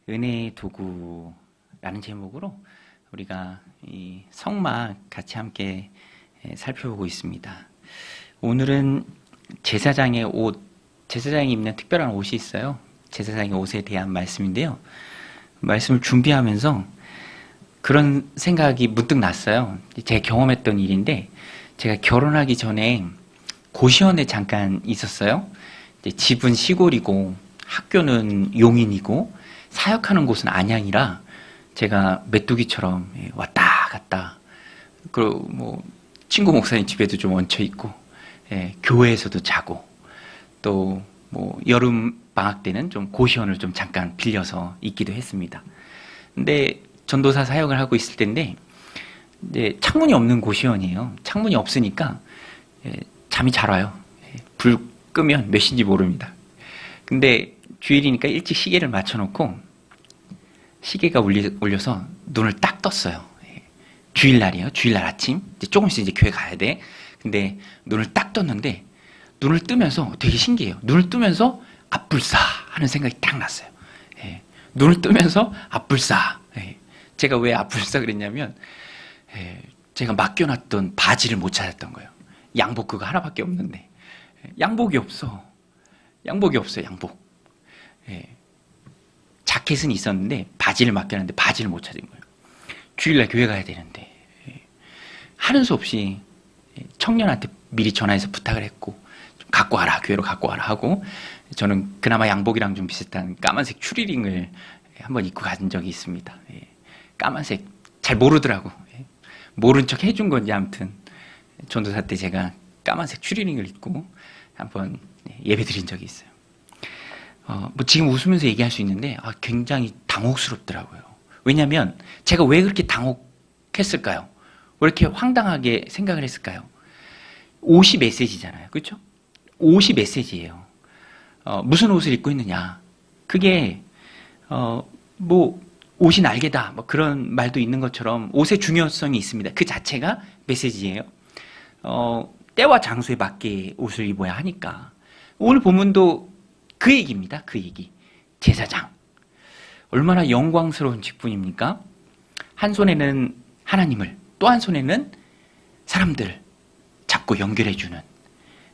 은혜의 도구라는 제목으로 우리가 이 성막 같이 함께 살펴보고 있습니다. 오늘은 제사장의 옷, 제사장이 입는 특별한 옷이 있어요. 제사장의 옷에 대한 말씀인데요. 말씀을 준비하면서 그런 생각이 문득 났어요. 제가 경험했던 일인데, 제가 결혼하기 전에 고시원에 잠깐 있었어요. 집은 시골이고 학교는 용인이고 사역하는 곳은 안양이라 제가 메뚜기처럼 왔다 갔다, 그리고 뭐 친구 목사님 집에도 좀 얹혀 있고, 교회에서도 자고, 또 뭐 여름 방학 때는 좀 고시원을 좀 잠깐 빌려서 있기도 했습니다. 근데 전도사 사역을 하고 있을 때인데, 이제 창문이 없는 고시원이에요. 창문이 없으니까 잠이 잘 와요. 불 끄면 몇 시인지 모릅니다. 근데 주일이니까 일찍 시계를 맞춰놓고 시계가 울려서 눈을 딱 떴어요. 주일날이에요. 주일날 아침. 이제 조금씩 이제 교회 가야 돼. 근데 눈을 딱 떴는데, 눈을 뜨면서 되게 신기해요. 눈을 뜨면서 앞불싸 하는 생각이 딱 났어요. 눈을 뜨면서 앞불싸. 제가 왜 앞불싸 그랬냐면, 제가 맡겨놨던 바지를 못 찾았던 거예요. 양복 그거 하나밖에 없는데 양복이 없어. 양복이 없어요. 양복. 자켓은 있었는데 바지를 맡겨놨는데 바지를 못 찾은 거예요. 주일날 교회 가야 되는데 하는 수 없이 청년한테 미리 전화해서 부탁을 했고, 좀 갖고 와라, 교회로 갖고 와라 하고, 저는 그나마 양복이랑 좀 비슷한 까만색 추리닝을 한번 입고 간 적이 있습니다. 까만색 잘 모르더라고. 모른 척 해준 건지 아무튼 전도사 때 제가 까만색 추리닝을 입고 한번 예배 드린 적이 있어요. 뭐 지금 웃으면서 얘기할 수 있는데 굉장히 당혹스럽더라고요. 왜냐하면 제가 왜 그렇게 당혹했을까요? 왜 이렇게 황당하게 생각을 했을까요? 옷이 메시지잖아요. 그렇죠? 옷이 메시지예요. 무슨 옷을 입고 있느냐, 그게 뭐 옷이 날개다, 뭐 그런 말도 있는 것처럼 옷의 중요성이 있습니다. 그 자체가 메시지예요. 때와 장소에 맞게 옷을 입어야 하니까. 오늘 본문도 그 얘기입니다. 그 얘기. 제사장. 얼마나 영광스러운 직분입니까? 한 손에는 하나님을, 또 한 손에는 사람들을 잡고 연결해주는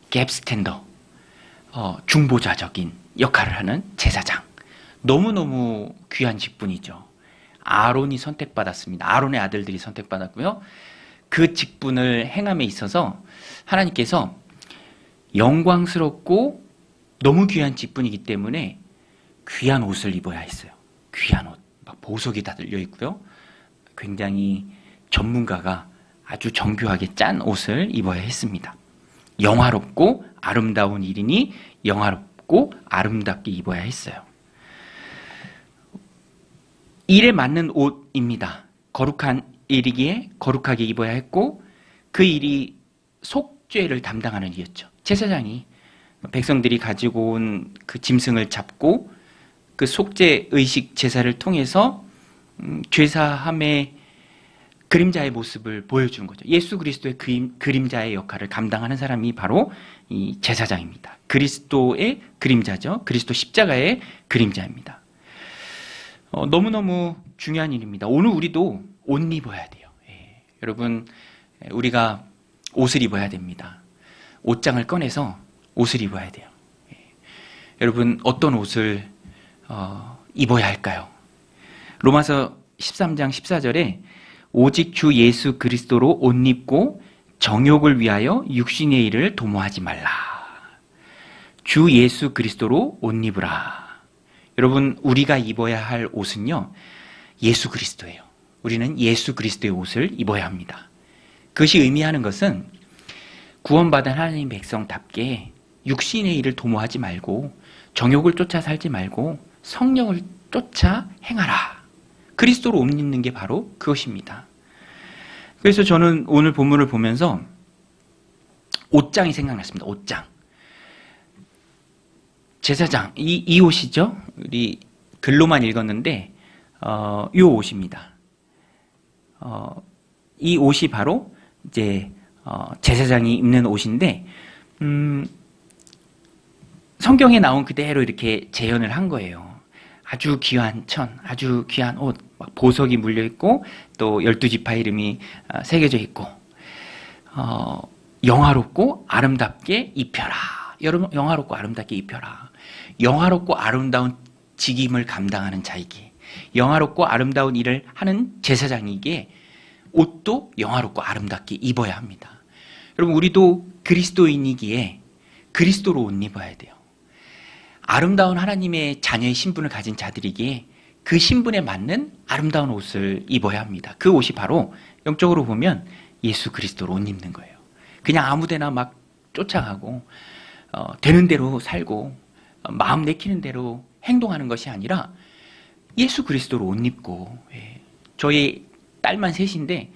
갭스탠더, 중보자적인 역할을 하는 제사장. 너무너무 귀한 직분이죠. 아론이 선택받았습니다. 아론의 아들들이 선택받았고요. 그 직분을 행함에 있어서 하나님께서 영광스럽고 너무 귀한 직분이기 때문에 귀한 옷을 입어야 했어요. 귀한 옷, 막 보석이 다 들려 있고요. 굉장히 전문가가 아주 정교하게 짠 옷을 입어야 했습니다. 영화롭고 아름다운 일이니 영화롭고 아름답게 입어야 했어요. 일에 맞는 옷입니다. 거룩한 일이기에 거룩하게 입어야 했고, 그 일이 속죄를 담당하는 일이었죠. 제사장이 백성들이 가지고 온 그 짐승을 잡고 그 속죄 의식 제사를 통해서 죄사함의 그림자의 모습을 보여주는 거죠. 예수 그리스도의 그림자의 역할을 감당하는 사람이 바로 이 제사장입니다. 그리스도의 그림자죠. 그리스도 십자가의 그림자입니다. 너무너무 중요한 일입니다. 오늘 우리도 옷 입어야 돼요. 여러분, 우리가 옷을 입어야 됩니다. 옷장을 꺼내서 옷을 입어야 돼요. 여러분, 어떤 옷을 입어야 할까요? 로마서 13장 14절에 오직 주 예수 그리스도로 옷 입고 정욕을 위하여 육신의 일을 도모하지 말라. 주 예수 그리스도로 옷 입으라. 여러분, 우리가 입어야 할 옷은요, 예수 그리스도예요. 우리는 예수 그리스도의 옷을 입어야 합니다. 그것이 의미하는 것은 구원받은 하나님 백성답게 육신의 일을 도모하지 말고, 정욕을 쫓아 살지 말고 성령을 쫓아 행하라. 그리스도로 옷 입는 게 바로 그것입니다. 그래서 저는 오늘 본문을 보면서 옷장이 생각났습니다. 옷장. 제사장, 이 옷이죠. 우리 글로만 읽었는데 이 옷입니다. 이 옷이 바로 이제 제사장이 입는 옷인데, 성경에 나온 그대로 이렇게 재현을 한 거예요. 아주 귀한 천, 아주 귀한 옷, 막 보석이 물려 있고 또 12지파 이름이 새겨져 있고 영화롭고 아름답게 입혀라. 여러분, 영화롭고 아름답게 입혀라. 영화롭고 아름다운 직임을 감당하는 자이기에, 영화롭고 아름다운 일을 하는 제사장이기에 옷도 영화롭고 아름답게 입어야 합니다. 여러분, 우리도 그리스도인이기에 그리스도로 옷 입어야 돼요. 아름다운 하나님의 자녀의 신분을 가진 자들이기에 그 신분에 맞는 아름다운 옷을 입어야 합니다. 그 옷이 바로 영적으로 보면 예수 그리스도로 옷 입는 거예요. 그냥 아무데나 막 쫓아가고 되는 대로 살고 마음 내키는 대로 행동하는 것이 아니라 예수 그리스도로 옷 입고, 저희 딸만 셋인데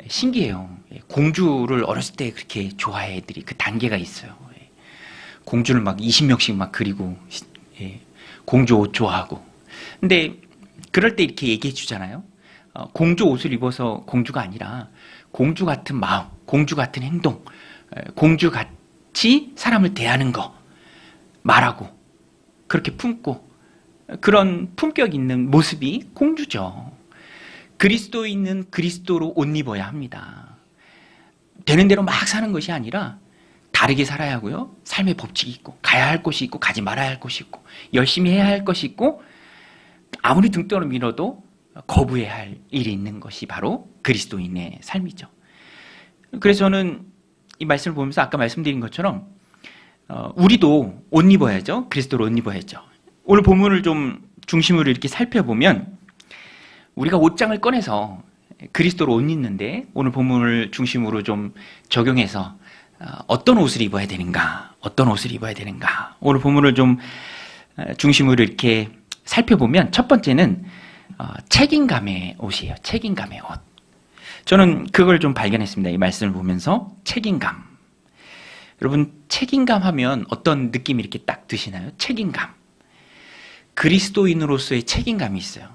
신기해요. 공주를 어렸을 때 그렇게 좋아해 애들이 그 단계가 있어요. 공주를 막 20명씩 막 그리고 공주 옷 좋아하고. 근데 그럴 때 이렇게 얘기해 주잖아요. 공주 옷을 입어서 공주가 아니라 공주 같은 마음, 공주 같은 행동, 공주 같이 사람을 대하는 거 말하고 그렇게 품고 그런 품격 있는 모습이 공주죠. 그리스도인은 그리스도로 옷 입어야 합니다. 되는 대로 막 사는 것이 아니라 다르게 살아야 하고요. 삶의 법칙이 있고 가야 할 곳이 있고 가지 말아야 할 곳이 있고 열심히 해야 할 것이 있고 아무리 등떠를 밀어도 거부해야 할 일이 있는 것이 바로 그리스도인의 삶이죠. 그래서 저는 이 말씀을 보면서 아까 말씀드린 것처럼 우리도 옷 입어야죠. 그리스도로 옷 입어야죠. 오늘 본문을 좀 중심으로 이렇게 살펴보면 우리가 옷장을 꺼내서 그리스도로 옷 입는데 오늘 본문을 중심으로 좀 적용해서 어떤 옷을 입어야 되는가, 어떤 옷을 입어야 되는가. 오늘 본문을 좀 중심으로 이렇게 살펴보면 첫 번째는 책임감의 옷이에요. 책임감의 옷. 저는 그걸 좀 발견했습니다. 이 말씀을 보면서 책임감. 여러분, 책임감 하면 어떤 느낌이 이렇게 딱 드시나요? 책임감. 그리스도인으로서의 책임감이 있어요.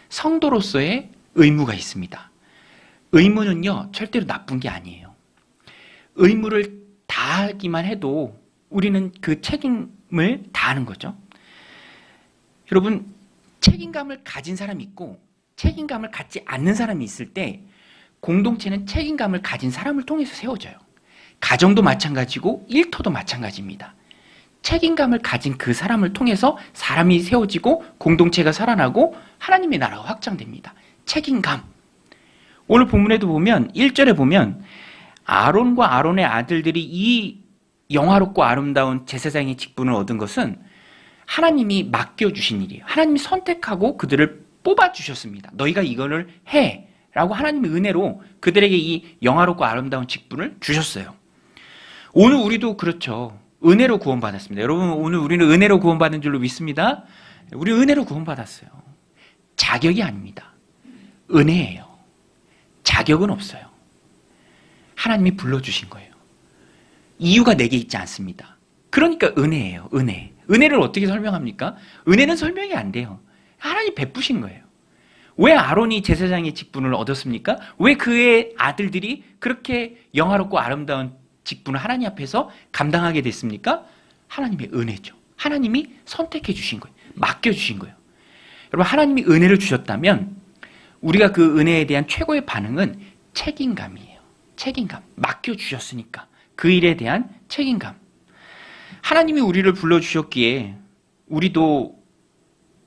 성도로서의 의무가 있습니다. 의무는요, 절대로 나쁜 게 아니에요. 의무를 다하기만 해도 우리는 그 책임을 다하는 거죠. 여러분, 책임감을 가진 사람이 있고 책임감을 갖지 않는 사람이 있을 때 공동체는 책임감을 가진 사람을 통해서 세워져요. 가정도 마찬가지고 일터도 마찬가지입니다. 책임감을 가진 그 사람을 통해서 사람이 세워지고 공동체가 살아나고 하나님의 나라가 확장됩니다. 책임감. 오늘 본문에도 보면 1절에 보면 아론과 아론의 아들들이 이 영화롭고 아름다운 제사장의 직분을 얻은 것은 하나님이 맡겨주신 일이에요. 하나님이 선택하고 그들을 뽑아주셨습니다. 너희가 이거를 해 라고 하나님의 은혜로 그들에게 이 영화롭고 아름다운 직분을 주셨어요. 오늘 우리도 그렇죠. 은혜로 구원받았습니다. 여러분, 오늘 우리는 은혜로 구원받은 줄로 믿습니다. 우리 은혜로 구원받았어요. 자격이 아닙니다. 은혜예요. 자격은 없어요. 하나님이 불러주신 거예요. 이유가 내게 있지 않습니다. 그러니까 은혜예요. 은혜. 은혜를 어떻게 설명합니까? 은혜는 설명이 안 돼요. 하나님 베푸신 거예요. 왜 아론이 제사장의 직분을 얻었습니까? 왜 그의 아들들이 그렇게 영화롭고 아름다운 직분을 하나님 앞에서 감당하게 됐습니까? 하나님의 은혜죠. 하나님이 선택해 주신 거예요. 맡겨 주신 거예요. 여러분, 하나님이 은혜를 주셨다면 우리가 그 은혜에 대한 최고의 반응은 책임감이에요. 책임감. 맡겨 주셨으니까 그 일에 대한 책임감. 하나님이 우리를 불러주셨기에 우리도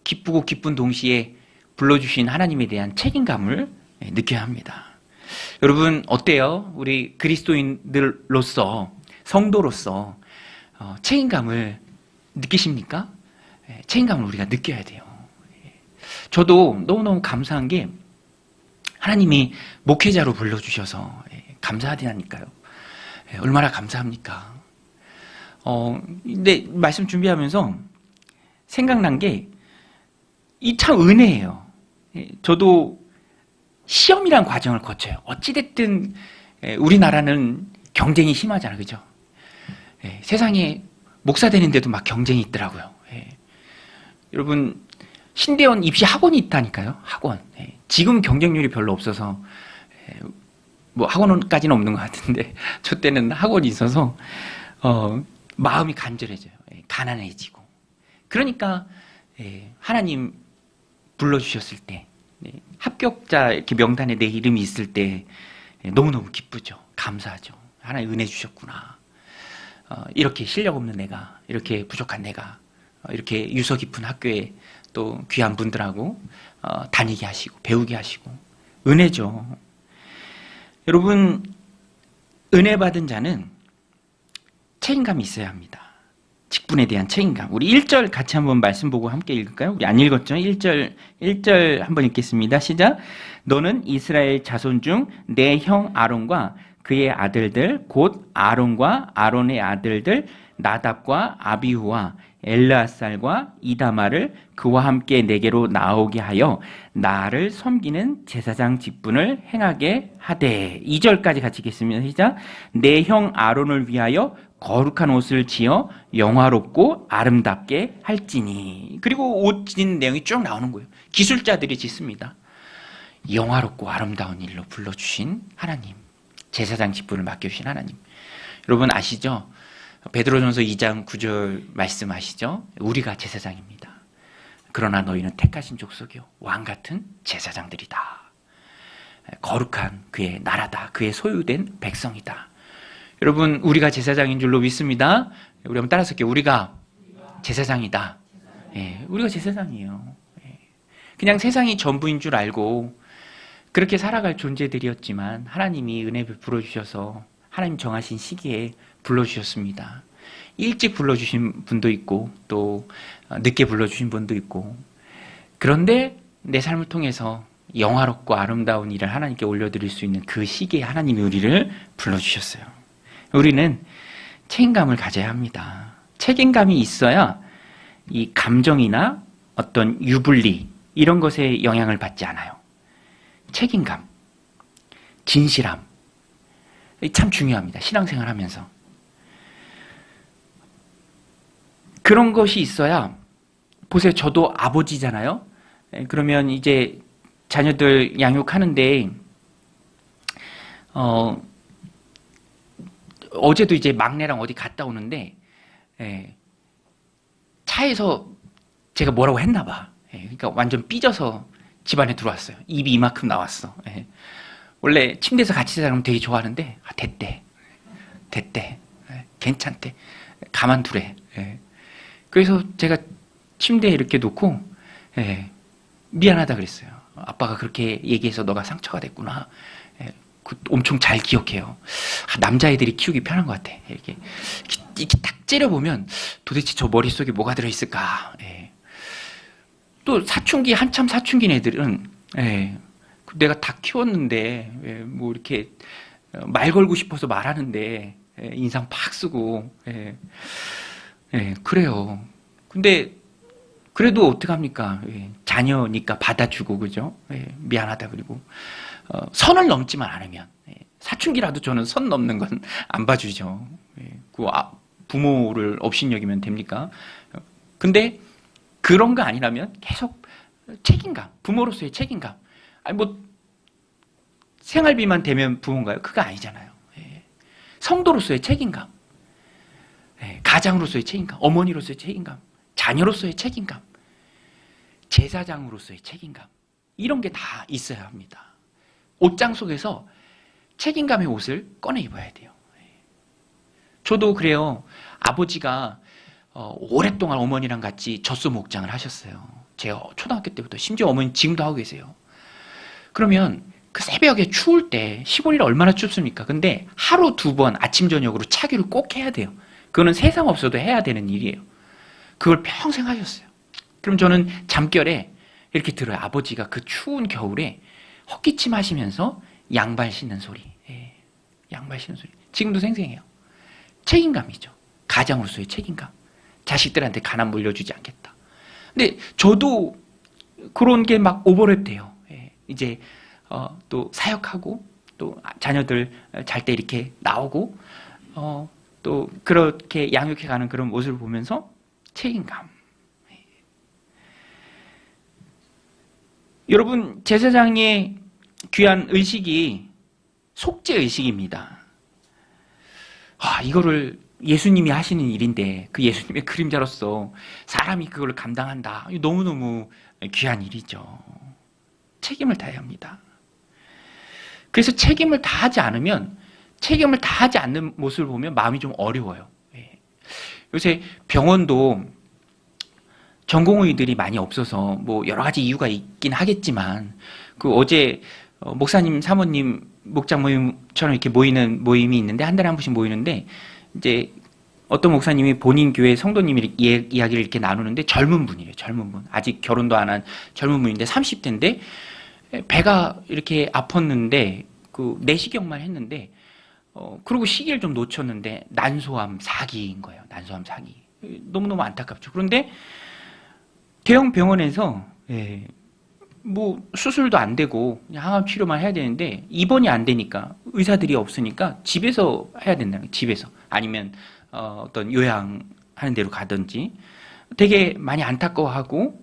기쁘고 기쁜 동시에 불러주신 하나님에 대한 책임감을 느껴야 합니다. 여러분, 어때요? 우리 그리스도인들로서, 성도로서 책임감을 느끼십니까? 책임감을 우리가 느껴야 돼요. 저도 너무너무 감사한 게 하나님이 목회자로 불러주셔서 감사하다니까요. 얼마나 감사합니까? 근데 말씀 준비하면서 생각난 게 이 참 은혜예요. 저도 시험이란 과정을 거쳐요. 어찌됐든 우리나라는 경쟁이 심하잖아요. 그죠? 세상에 목사 되는데도 막 경쟁이 있더라고요. 여러분, 신대원 입시 학원이 있다니까요. 학원. 지금 경쟁률이 별로 없어서 뭐 학원까지는 없는 것 같은데 저 때는 학원이 있어서 마음이 간절해져요. 가난해지고. 그러니까 하나님 불러주셨을 때, 합격자 이렇게 명단에 내 이름이 있을 때 너무너무 기쁘죠. 감사하죠. 하나님 은혜 주셨구나. 이렇게 실력 없는 내가, 이렇게 부족한 내가, 이렇게 유서 깊은 학교에 또 귀한 분들하고 다니게 하시고 배우게 하시고 은혜죠. 여러분, 은혜 받은 자는 책임감이 있어야 합니다. 직분에 대한 책임감. 우리 1절 같이 한번 말씀 보고 함께 읽을까요? 우리 안 읽었죠? 1절 한번 읽겠습니다. 시작. 너는 이스라엘 자손 중 내 형 아론과 그의 아들들 곧 아론과 아론의 아들들 나답과 아비후와 엘르아살과 이다마를 그와 함께 내게로 나오게 하여 나를 섬기는 제사장 직분을 행하게 하되. 2절까지 같이 읽겠습니다. 시작. 내 형 아론을 위하여 거룩한 옷을 지어 영화롭고 아름답게 할지니. 그리고 옷 짓는 내용이 쭉 나오는 거예요. 기술자들이 짓습니다. 영화롭고 아름다운 일로 불러주신 하나님, 제사장 직분을 맡겨주신 하나님. 여러분 아시죠? 베드로전서 2장 9절 말씀 아시죠? 우리가 제사장입니다. 그러나 너희는 택하신 족속이요 왕같은 제사장들이다. 거룩한 그의 나라다. 그의 소유된 백성이다. 여러분, 우리가 제사장인 줄로 믿습니다. 우리 한번 따라서 할게요. 우리가 제사장이다. 우리가 제사장이에요. 그냥 세상이 전부인 줄 알고 그렇게 살아갈 존재들이었지만 하나님이 은혜 베풀어 주셔서 하나님 정하신 시기에 불러주셨습니다. 일찍 불러주신 분도 있고 또 늦게 불러주신 분도 있고, 그런데 내 삶을 통해서 영화롭고 아름다운 일을 하나님께 올려드릴 수 있는 그 시기에 하나님이 우리를 불러주셨어요. 우리는 책임감을 가져야 합니다. 책임감이 있어야 이 감정이나 어떤 유불리 이런 것에 영향을 받지 않아요. 책임감, 진실함, 참 중요합니다. 신앙생활 하면서. 그런 것이 있어야, 보세요. 저도 아버지잖아요. 그러면 이제 자녀들 양육하는데 어제도 이제 막내랑 어디 갔다 오는데 차에서 제가 뭐라고 했나 봐. 그러니까 완전 삐져서 집안에 들어왔어요. 입이 이만큼 나왔어. 원래 침대에서 같이 자면 되게 좋아하는데 됐대. 괜찮대. 가만두래. 그래서 제가 침대에 이렇게 놓고 미안하다 그랬어요. 아빠가 그렇게 얘기해서 너가 상처가 됐구나. 엄청 잘 기억해요. 남자애들이 키우기 편한 것 같아. 이렇게 딱 째려보면 도대체 저 머릿속에 뭐가 들어있을까. 또 사춘기, 한참 사춘기 애들은 내가 다 키웠는데 뭐 이렇게 말 걸고 싶어서 말하는데 인상 팍 쓰고 그래요. 근데 그래도 어떡합니까? 자녀니까 받아주고, 그죠? 미안하다. 그리고 선을 넘지만 않으면, 사춘기라도 저는 선 넘는 건 안 봐주죠. 부모를 업신여기면 됩니까? 근데 그런 거 아니라면 계속 책임감, 부모로서의 책임감. 아니 뭐 생활비만 되면 부모인가요? 그거 아니잖아요. 성도로서의 책임감, 가장으로서의 책임감, 어머니로서의 책임감, 자녀로서의 책임감, 제사장으로서의 책임감, 이런 게 다 있어야 합니다. 옷장 속에서 책임감의 옷을 꺼내 입어야 돼요. 저도 그래요. 아버지가 오랫동안 어머니랑 같이 젖소 목장을 하셨어요. 제가 초등학교 때부터, 심지어 어머니 지금도 하고 계세요. 그러면 그 새벽에 추울 때, 시골이라 얼마나 춥습니까? 근데 하루 2번 아침 저녁으로 차기를 꼭 해야 돼요. 그거는 세상 없어도 해야 되는 일이에요. 그걸 평생 하셨어요. 그럼 저는 잠결에 이렇게 들어요. 아버지가 그 추운 겨울에 헛기침 하시면서 양발 신는 소리. 양발 신는 소리. 지금도 생생해요. 책임감이죠. 가장으로서의 책임감. 자식들한테 가난 물려주지 않겠다. 근데 저도 그런 게 막 오버랩 돼요. 이제 또 사역하고 또 자녀들 잘 때 이렇게 나오고 또 그렇게 양육해가는 그런 모습을 보면서 책임감. 여러분, 제사장의 귀한 의식이 속죄 의식입니다. 이거를 예수님이 하시는 일인데 그 예수님의 그림자로서 사람이 그걸 감당한다. 너무너무 귀한 일이죠. 책임을 다해야 합니다. 그래서 책임을 다하지 않으면, 책임을 다하지 않는 모습을 보면 마음이 좀 어려워요. 요새 병원도 전공의들이 많이 없어서 뭐 여러 가지 이유가 있긴 하겠지만, 그 어제 목사님, 사모님, 목장 모임처럼 이렇게 모이는 모임이 있는데, 한 달에 한 번씩 모이는데, 이제 어떤 목사님이 본인 교회 성도님이 이야기를 이렇게 나누는데, 젊은 분이래요. 젊은 분. 아직 결혼도 안 한 젊은 분인데 30대인데 배가 이렇게 아팠는데 그 내시경만 했는데 그리고 시기를 좀 놓쳤는데 난소암 4기인 거예요. 난소암 4기. 너무너무 안타깝죠. 그런데 대형 병원에서 뭐 수술도 안 되고 그냥 항암 치료만 해야 되는데 입원이 안 되니까, 의사들이 없으니까 집에서 해야 된다는 거예요. 집에서. 아니면 어떤 요양하는 데로 가든지. 되게 많이 안타까워하고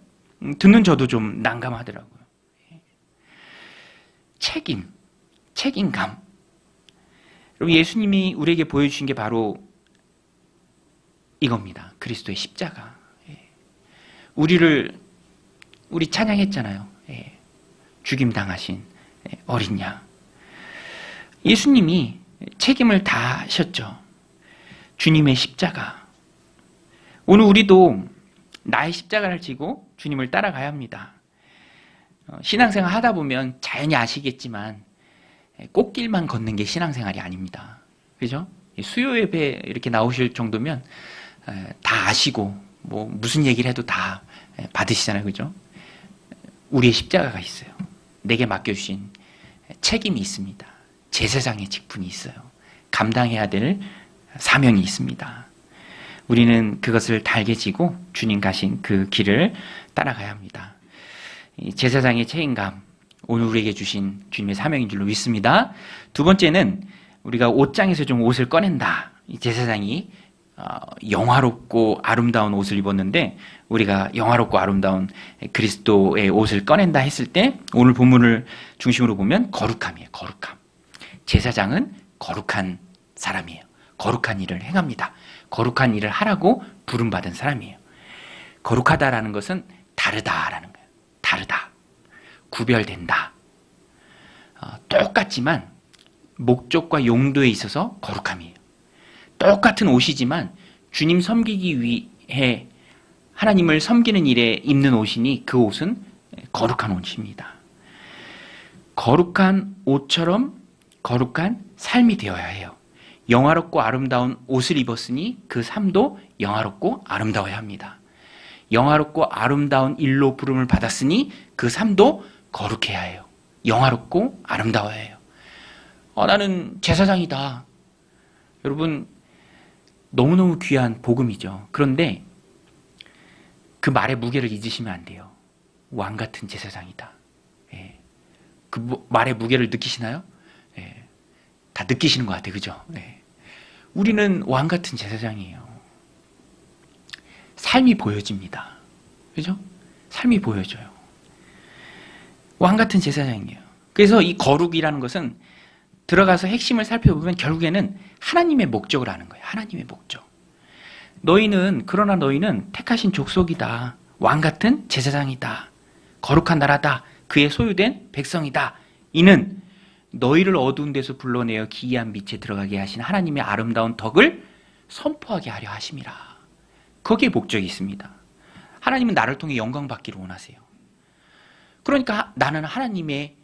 듣는 저도 좀 난감하더라고요. 책임감. 여러분, 예수님이 우리에게 보여주신 게 바로 이겁니다. 그리스도의 십자가. 우리 찬양했잖아요. 죽임 당하신 어린 양. 예수님이 책임을 다 하셨죠. 주님의 십자가. 오늘 우리도 나의 십자가를 지고 주님을 따라가야 합니다. 신앙생활 하다 보면 자연히 아시겠지만 꽃길만 걷는 게 신앙생활이 아닙니다. 그죠? 수요 예배 이렇게 나오실 정도면 다 아시고 뭐 무슨 얘기를 해도 다 받으시잖아요. 그죠? 우리의 십자가가 있어요. 내게 맡겨주신 책임이 있습니다. 제사장의 직분이 있어요. 감당해야 될 사명이 있습니다. 우리는 그것을 달게 지고 주님 가신 그 길을 따라가야 합니다. 제사장의 책임감, 오늘 우리에게 주신 주님의 사명인 줄로 믿습니다. 두 번째는 우리가 옷장에서 좀 옷을 꺼낸다. 이 제사장이 영화롭고 아름다운 옷을 입었는데, 우리가 영화롭고 아름다운 그리스도의 옷을 꺼낸다 했을 때 오늘 본문을 중심으로 보면 거룩함이에요. 거룩함. 제사장은 거룩한 사람이에요. 거룩한 일을 행합니다. 거룩한 일을 하라고 부름받은 사람이에요. 거룩하다라는 것은 다르다라는 거예요. 다르다. 구별된다. 똑같지만 목적과 용도에 있어서 거룩함이에요. 똑같은 옷이지만 주님 섬기기 위해 하나님을 섬기는 일에 입는 옷이니 그 옷은 거룩한 옷입니다. 거룩한 옷처럼 거룩한 삶이 되어야 해요. 영화롭고 아름다운 옷을 입었으니 그 삶도 영화롭고 아름다워야 합니다. 영화롭고 아름다운 일로 부름을 받았으니 그 삶도 거룩해야 해요. 영화롭고 아름다워야 해요. 나는 제사장이다. 여러분, 너무너무 귀한 복음이죠. 그런데 그 말의 무게를 잊으시면 안 돼요. 왕 같은 제사장이다. 그 말의 무게를 느끼시나요? 다 느끼시는 것 같아요. 그죠? 우리는 왕 같은 제사장이에요. 삶이 보여집니다. 그죠? 삶이 보여져요. 왕 같은 제사장이에요. 그래서 이 거룩이라는 것은 들어가서 핵심을 살펴보면 결국에는 하나님의 목적을 아는 거예요. 하나님의 목적. 그러나 너희는 택하신 족속이다. 왕 같은 제사장이다. 거룩한 나라다. 그의 소유된 백성이다. 이는 너희를 어두운 데서 불러내어 기이한 빛에 들어가게 하신 하나님의 아름다운 덕을 선포하게 하려 하심이라. 거기에 목적이 있습니다. 하나님은 나를 통해 영광 받기를 원하세요. 그러니까 나는 하나님의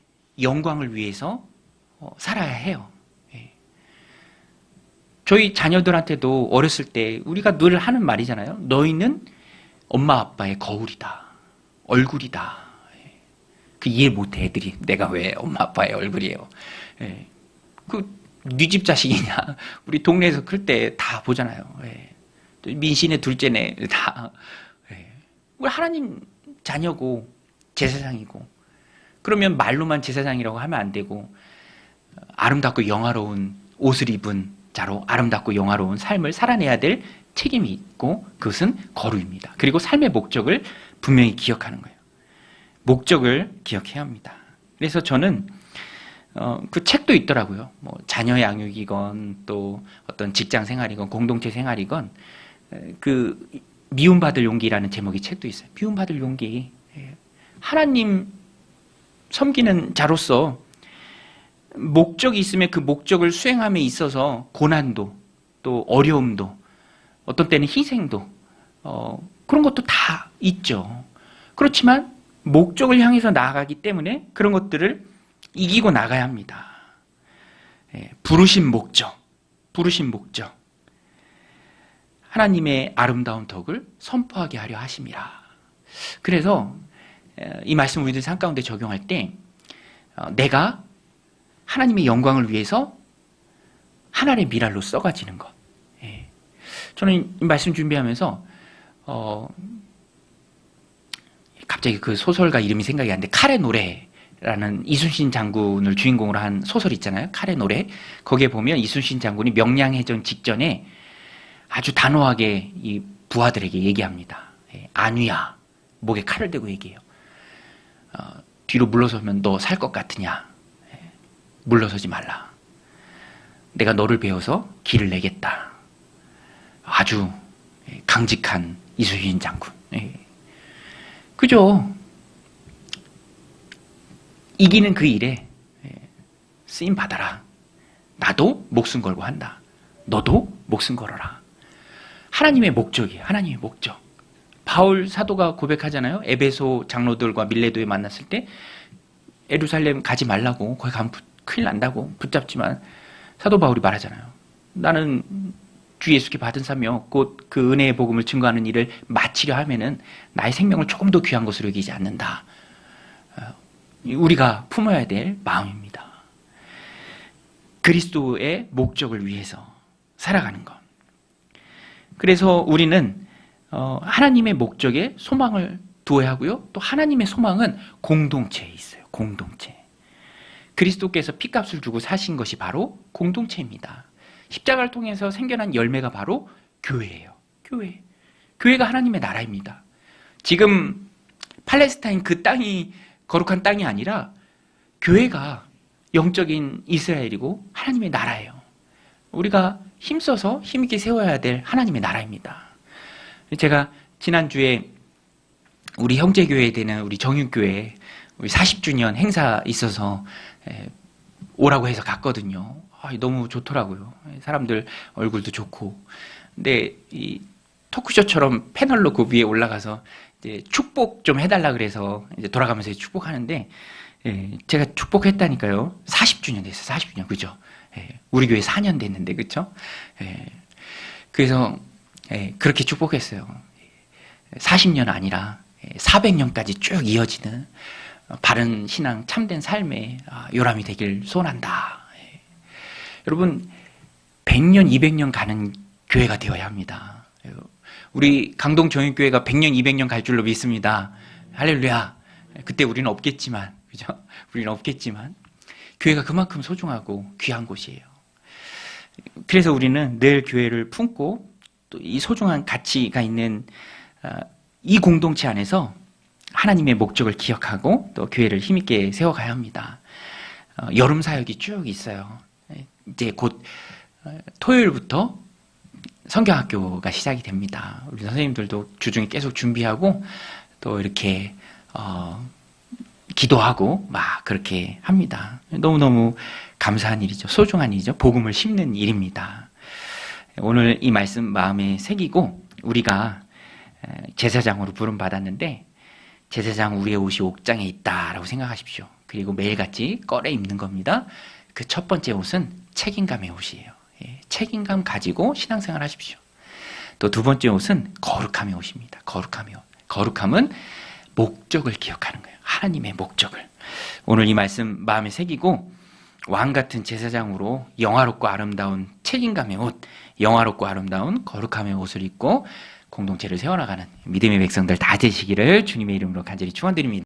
영광을 위해서 살아야 해요. 저희 자녀들한테도 어렸을 때 우리가 늘 하는 말이잖아요. 너희는 엄마 아빠의 거울이다. 얼굴이다. 그 이해 못해 애들이. 내가 왜 엄마 아빠의 얼굴이에요. 네 집 자식이냐. 우리 동네에서 클 때 다 보잖아요. 민신의 둘째네. 다. 우리 하나님 자녀고 제사장이고, 그러면 말로만 제사장이라고 하면 안 되고 아름답고 영화로운 옷을 입은 자로 아름답고 영화로운 삶을 살아내야 될 책임이 있고, 그것은 거룩입니다. 그리고 삶의 목적을 분명히 기억하는 거예요. 목적을 기억해야 합니다. 그래서 저는 그 책도 있더라고요. 뭐 자녀 양육이건 또 어떤 직장 생활이건 공동체 생활이건 그 미움받을 용기라는 제목의 책도 있어요. 미움받을 용기. 하나님 섬기는 자로서 목적이 있으면 그 목적을 수행함에 있어서 고난도 또 어려움도 어떤 때는 희생도 그런 것도 다 있죠. 그렇지만 목적을 향해서 나아가기 때문에 그런 것들을 이기고 나가야 합니다. 부르신 목적, 부르신 목적. 하나님의 아름다운 덕을 선포하게 하려 하심이라. 그래서 이 말씀 우리들 삶 가운데 적용할 때 내가 하나님의 영광을 위해서 하나의 미랄로 썩어지는 것. 저는 이 말씀 준비하면서 갑자기 그 소설가 이름이 생각이 안 나는데 칼의 노래라는 이순신 장군을 주인공으로 한 소설 있잖아요. 칼의 노래. 거기에 보면 이순신 장군이 명량해전 직전에 아주 단호하게 이 부하들에게 얘기합니다. 안위야, 목에 칼을 대고 얘기해요. 뒤로 물러서면 너 살 것 같으냐? 물러서지 말라. 내가 너를 배워서 길을 내겠다. 아주 강직한 이순신 장군. 그죠? 이기는 그 일에 쓰임 받아라. 나도 목숨 걸고 한다. 너도 목숨 걸어라. 하나님의 목적이에요. 하나님의 목적. 바울 사도가 고백하잖아요. 에베소 장로들과 밀레도에 만났을 때 예루살렘 가지 말라고, 거기 가면 큰일 난다고 붙잡지만 사도 바울이 말하잖아요. 나는 주 예수께 받은 사명 곧 그 은혜의 복음을 증거하는 일을 마치려 하면은 나의 생명을 조금 더 귀한 것으로 여기지 않는다. 우리가 품어야 될 마음입니다. 그리스도의 목적을 위해서 살아가는 것. 그래서 우리는 하나님의 목적에 소망을 두어야 하고요. 또 하나님의 소망은 공동체에 있어요. 공동체. 그리스도께서 피값을 주고 사신 것이 바로 공동체입니다. 십자가를 통해서 생겨난 열매가 바로 교회예요. 교회. 교회가 하나님의 나라입니다. 지금 팔레스타인 그 땅이 거룩한 땅이 아니라 교회가 영적인 이스라엘이고 하나님의 나라예요. 우리가 힘써서 힘있게 세워야 될 하나님의 나라입니다. 제가 지난주에 우리 형제교회에 되는 우리 정윤교회 우리 40주년 행사 있어서 오라고 해서 갔거든요. 너무 좋더라고요. 사람들 얼굴도 좋고. 근데 이 토크쇼처럼 패널로 그 위에 올라가서 이제 축복 좀 해달라 그래서 이제 돌아가면서 축복하는데 제가 축복했다니까요. 40주년 됐어요. 40주년. 그죠? 우리 교회 4년 됐는데, 그쵸? 그래서 그렇게 축복했어요. 40년 아니라 400년까지 쭉 이어지는 바른 신앙, 참된 삶의 요람이 되길 소원한다. 여러분, 100년, 200년 가는 교회가 되어야 합니다. 우리 강동 정육교회가 100년, 200년 갈 줄로 믿습니다. 할렐루야. 그때 우리는 없겠지만, 그죠? 우리는 없겠지만, 교회가 그만큼 소중하고 귀한 곳이에요. 그래서 우리는 늘 교회를 품고 또 이 소중한 가치가 있는 이 공동체 안에서 하나님의 목적을 기억하고 또 교회를 힘있게 세워가야 합니다. 여름 사역이 쭉 있어요. 이제 곧 토요일부터 성경학교가 시작이 됩니다. 우리 선생님들도 주중에 계속 준비하고 또 이렇게 기도하고 막 그렇게 합니다. 너무너무 감사한 일이죠. 소중한 일이죠. 복음을 심는 일입니다. 오늘 이 말씀 마음에 새기고 우리가 제사장으로 부름받았는데 제사장 우리의 옷이 옥장에 있다라고 생각하십시오. 그리고 매일같이 꺼내 입는 겁니다. 그 첫 번째 옷은 책임감의 옷이에요. 책임감 가지고 신앙생활 하십시오. 또 두 번째 옷은 거룩함의 옷입니다. 거룩함의 옷. 거룩함은 목적을 기억하는 거예요. 하나님의 목적을. 오늘 이 말씀 마음에 새기고 왕 같은 제사장으로 영화롭고 아름다운 책임감의 옷, 영화롭고 아름다운 거룩함의 옷을 입고 공동체를 세워나가는 믿음의 백성들 다 되시기를 주님의 이름으로 간절히 축원드립니다.